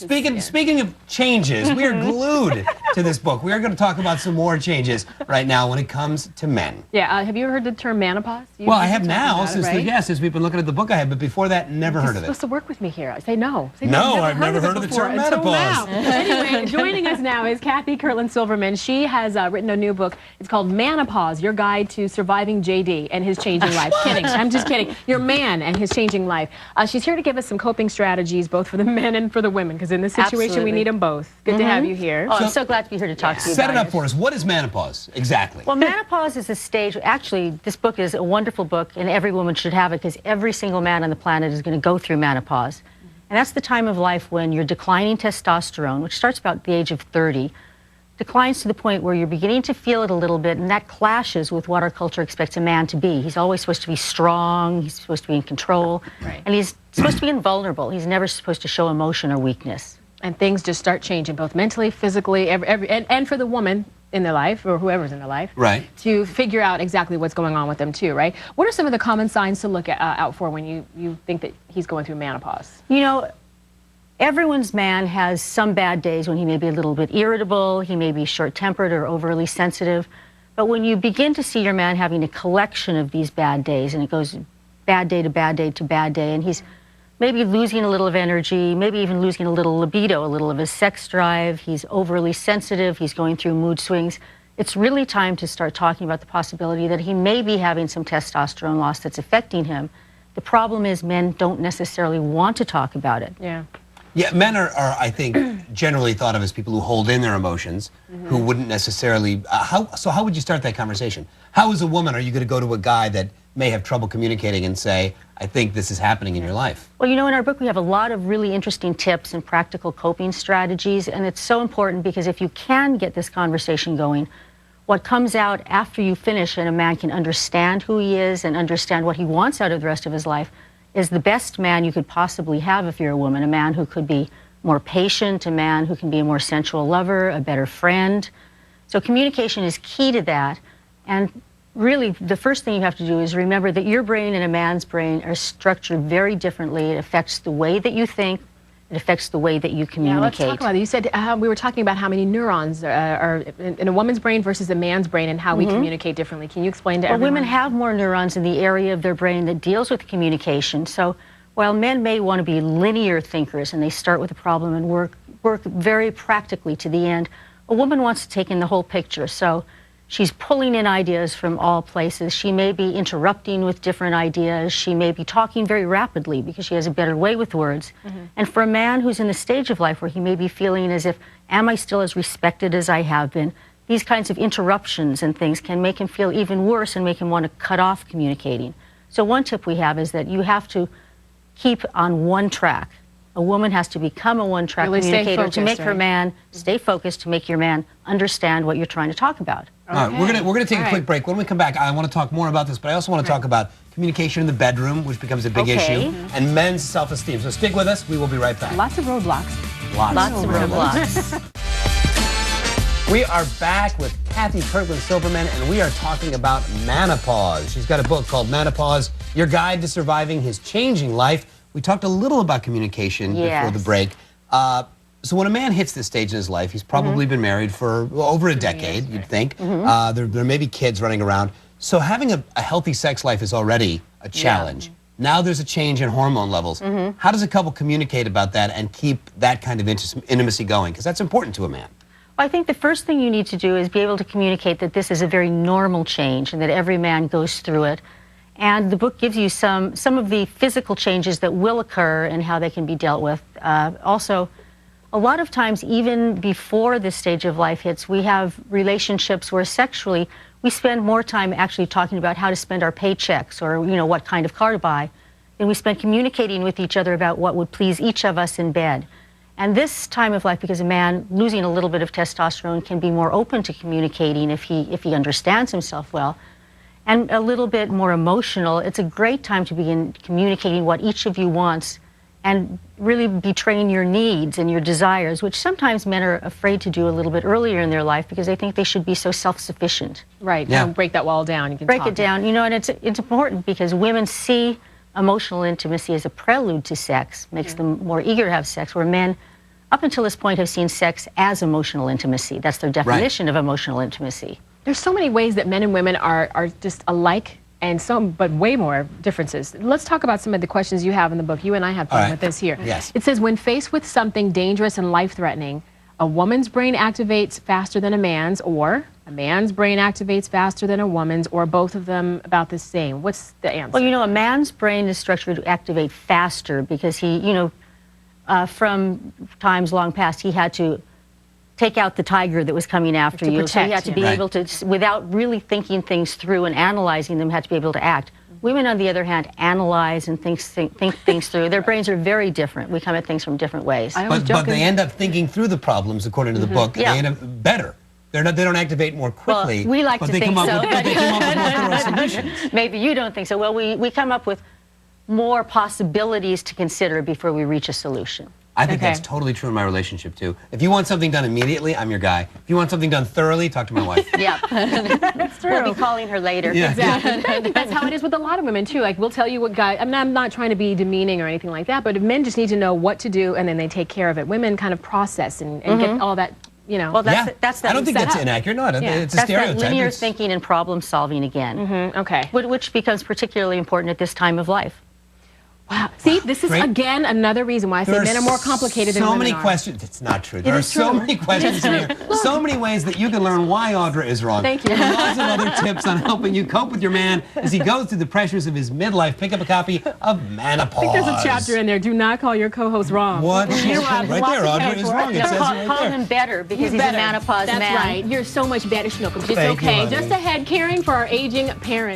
Speaking of changes, we are glued to this book. We are going to talk about some more changes right now when it comes to men. Yeah, have you ever heard the term menopause? Well, I have now, since we've been looking at the book I have, but before that, never heard of it. You're supposed to work with me here. I say no. No, I've never heard of the term menopause. Anyway, joining us now is Kathy Kirtland-Silverman. She has written a new book. It's called Manopause, Your Guide to Surviving JD and His Changing Life. Kidding. I'm just kidding. Your man and his changing life. She's here to give us some coping strategies, both for the men and for the women, because in this situation, we need them both. Good to have you here. Oh, I'm so glad to be here to talk to you Set about it up for us. What is menopause, exactly? Well, menopause is a stage. Actually, this book is a wonderful book, and every woman should have it, because every single man on the planet is going to go through menopause. And that's the time of life when you're declining testosterone, which starts about the age of 30, declines to the point where you're beginning to feel it a little bit, and that clashes with what our culture expects a man to be. He's always supposed to be strong, he's supposed to be in control, and he's supposed to be invulnerable. He's never supposed to show emotion or weakness. And things just start changing, both mentally, physically, and for the woman in their life, or whoever's in their life, to figure out exactly what's going on with them too, right? What are some of the common signs to look out for when you think that he's going through menopause? You know, everyone's man has some bad days when he may be a little bit irritable, he may be short-tempered or overly sensitive. But when you begin to see your man having a collection of these bad days, and it goes bad day to bad day to bad day, and he's maybe losing a little of energy, maybe even losing a little libido, a little of his sex drive, he's overly sensitive, he's going through mood swings, it's really time to start talking about the possibility that he may be having some testosterone loss that's affecting him. The problem is men don't necessarily want to talk about it. Yeah, men are, I think, generally thought of as people who hold in their emotions, who wouldn't necessarily, so how would you start that conversation? How, as a woman, are you going to go to a guy that may have trouble communicating and say, I think this is happening in your life? Well, you know, in our book we have a lot of really interesting tips and practical coping strategies, and it's so important because if you can get this conversation going, what comes out after you finish and a man can understand who he is and understand what he wants out of the rest of his life is the best man you could possibly have if you're a woman, a man who could be more patient, a man who can be a more sensual lover, a better friend. So communication is key to that, and really the first thing you have to do is remember that your brain and a man's brain are structured very differently. It affects the way that you think, it affects the way that you communicate. Yeah, let's talk about it. You said we were talking about how many neurons are in a woman's brain versus a man's brain and how we communicate differently. Can you explain to everyone? Women have more neurons in the area of their brain that deals with communication. So while men may want to be linear thinkers and they start with a problem and work very practically to the end, a woman wants to take in the whole picture. So she's pulling in ideas from all places. She may be interrupting with different ideas. She may be talking very rapidly because she has a better way with words. And for a man who's in a stage of life where he may be feeling as if, am I still as respected as I have been? These kinds of interruptions and things can make him feel even worse and make him want to cut off communicating. So one tip we have is that you have to keep on one track. A woman has to become a one-track communicator to make her man stay focused, to make your man understand what you're trying to talk about. All right, we're gonna take a quick break. When we come back, I want to talk more about this, but I also want to talk about communication in the bedroom, which becomes a big issue, and men's self-esteem. So stick with us. We will be right back. Lots of roadblocks. Lots of roadblocks. We are back with Kathy Kirtland-Silverman, and we are talking about menopause. She's got a book called Manopause, Your Guide to Surviving His Changing Life. We talked a little about communication before the break. So when a man hits this stage in his life, he's probably been married for over a decade, you'd think. There may be kids running around. So having a healthy sex life is already a challenge. Now there's a change in hormone levels. How does a couple communicate about that and keep that kind of intimacy going? Because that's important to a man. Well, I think the first thing you need to do is be able to communicate that this is a very normal change and that every man goes through it. And the book gives you some of the physical changes that will occur and how they can be dealt with. Also, a lot of times, even before this stage of life hits, we have relationships where sexually we spend more time actually talking about how to spend our paychecks or, you know, what kind of car to buy, than we spend communicating with each other about what would please each of us in bed. And this time of life, because a man losing a little bit of testosterone can be more open to communicating if he understands himself well, and a little bit more emotional, it's a great time to begin communicating what each of you wants and really betraying your needs and your desires, which sometimes men are afraid to do a little bit earlier in their life because they think they should be so self-sufficient. Right, yeah. Break that wall down. You can break it down, you know, and it's important because women see emotional intimacy as a prelude to sex, makes them more eager to have sex, where men up until this point, have seen sex as emotional intimacy. That's their definition of emotional intimacy. There's so many ways that men and women are just alike, and some, but way more differences. Let's talk about some of the questions you have in the book. You and I have fun with this here. Yes. It says, when faced with something dangerous and life-threatening, a woman's brain activates faster than a man's, or a man's brain activates faster than a woman's, or both of them about the same. What's the answer? Well, you know, a man's brain is structured to activate faster because he, you know, from times long past, he had to take out the tiger that was coming after you. So he had to be able to, without really thinking things through and analyzing them, had to be able to act. Women, on the other hand, analyze and think things through. Their brains are very different. We come at things from different ways. But they end up thinking through the problems, according to the book. They end up better. They don't activate more quickly. Well, we like to think so. But they come up with more thorough solutions. Maybe you don't think so. Well, we come up with more possibilities to consider before we reach a solution. I think that's totally true in my relationship, too. If you want something done immediately, I'm your guy. If you want something done thoroughly, talk to my wife. Yeah. That's true. We'll be calling her later. Yeah. Exactly. I think that's how it is with a lot of women, too. Like, we'll tell you what guy, I mean, I'm not trying to be demeaning or anything like that, but men just need to know what to do, and then they take care of it. Women kind of process and get all that, you know. Well, that's I don't think that's inaccurate. No, it's a stereotype. That's that linear thinking and problem solving again. Okay. Which becomes particularly important at this time of life. Wow. See, this is, again, another reason why I say men are more complicated than women are. So many questions. It's not true. There are so many questions in here. So many ways that you can learn why Audra is wrong. Thank you. And lots of other tips on helping you cope with your man as he goes through the pressures of his midlife. Pick up a copy of Manopause. I think there's a chapter in there. Do not call your co-host wrong. What? Right there, Audra is wrong. It says right there. Call him better because he's a menopause man. That's right. You're so much better, Schnookums. Just Thank you, okay. honey. Just ahead, caring for our aging parents.